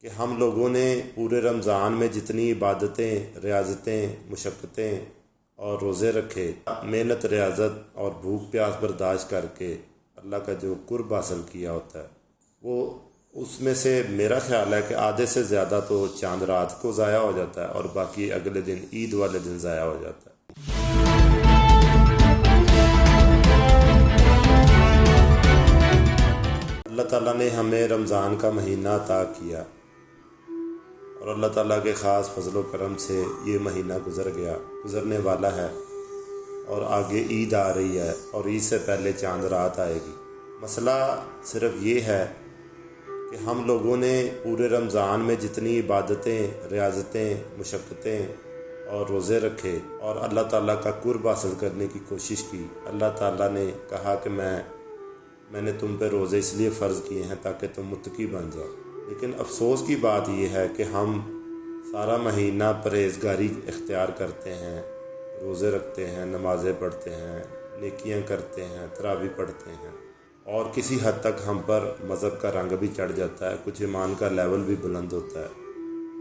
کہ ہم لوگوں نے پورے رمضان میں جتنی عبادتیں، ریاضتیں، مشقتیں اور روزے رکھے، محنت، ریاضت اور بھوک پیاس برداشت کر کے اللہ کا جو قرب حاصل کیا ہوتا ہے، وہ اس میں سے میرا خیال ہے کہ آدھے سے زیادہ تو چاند رات کو ضائع ہو جاتا ہے اور باقی اگلے دن عید والے دن ضائع ہو جاتا ہے۔ اللہ تعالیٰ نے ہمیں رمضان کا مہینہ عطا کیا اور اللہ تعالیٰ کے خاص فضل و کرم سے یہ مہینہ گزرنے والا ہے اور آگے عید آ رہی ہے اور عید سے پہلے چاند رات آئے گی۔ مسئلہ صرف یہ ہے کہ ہم لوگوں نے پورے رمضان میں جتنی عبادتیں، ریاضتیں، مشقتیں اور روزے رکھے اور اللہ تعالیٰ کا قرب حاصل کرنے کی کوشش کی۔ اللہ تعالیٰ نے کہا کہ میں نے تم پہ روزے اس لیے فرض کیے ہیں تاکہ تم متقی بن جاؤ، لیکن افسوس کی بات یہ ہے کہ ہم سارا مہینہ پرہیزگاری اختیار کرتے ہیں، روزے رکھتے ہیں، نمازیں پڑھتے ہیں، نیکیاں کرتے ہیں، تراویح پڑھتے ہیں، اور کسی حد تک ہم پر مذہب کا رنگ بھی چڑھ جاتا ہے، کچھ ایمان کا لیول بھی بلند ہوتا ہے،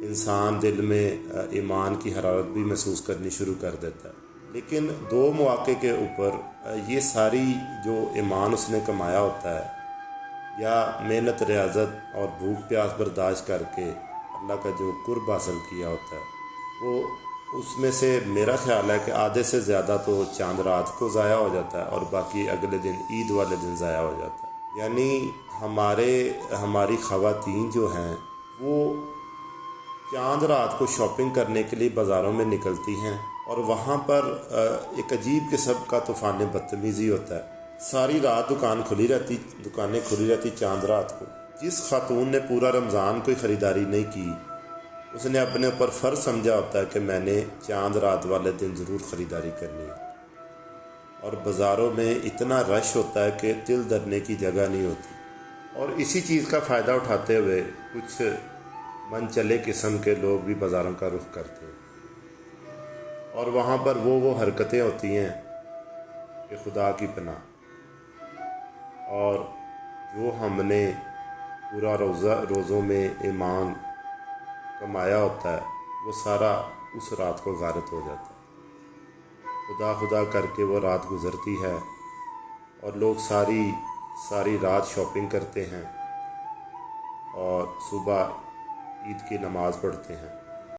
انسان دل میں ایمان کی حرارت بھی محسوس کرنی شروع کر دیتا ہے۔ لیکن دو مواقع کے اوپر یہ ساری جو ایمان اس نے کمایا ہوتا ہے یا محنت، ریاضت اور بھوک پیاس برداشت کر کے اللہ کا جو قرب حاصل کیا ہوتا ہے، وہ اس میں سے میرا خیال ہے کہ آدھے سے زیادہ تو چاند رات کو ضائع ہو جاتا ہے اور باقی اگلے دن عید والے دن ضائع ہو جاتا ہے۔ یعنی ہماری خواتین جو ہیں وہ چاند رات کو شاپنگ کرنے کے لیے بازاروں میں نکلتی ہیں اور وہاں پر ایک عجیب قسم کا طوفان بدتمیزی ہوتا ہے۔ ساری رات دکانیں کھلی رہتی چاند رات کو۔ جس خاتون نے پورا رمضان کوئی خریداری نہیں کی، اس نے اپنے اوپر فرض سمجھا ہوتا ہے کہ میں نے چاند رات والے دن ضرور خریداری کرنی ہے، اور بازاروں میں اتنا رش ہوتا ہے کہ دل دھرنے کی جگہ نہیں ہوتی، اور اسی چیز کا فائدہ اٹھاتے ہوئے کچھ من چلے قسم کے لوگ بھی بازاروں کا رخ کرتے ہیں، اور وہاں پر وہ حرکتیں ہوتی ہیں کہ خدا کی پناہ، اور جو ہم نے پورا روزوں میں ایمان کمایا ہوتا ہے وہ سارا اس رات کو غارت ہو جاتا ہے۔ خدا کر کے وہ رات گزرتی ہے اور لوگ ساری رات شاپنگ کرتے ہیں اور صبح عید کی نماز پڑھتے ہیں۔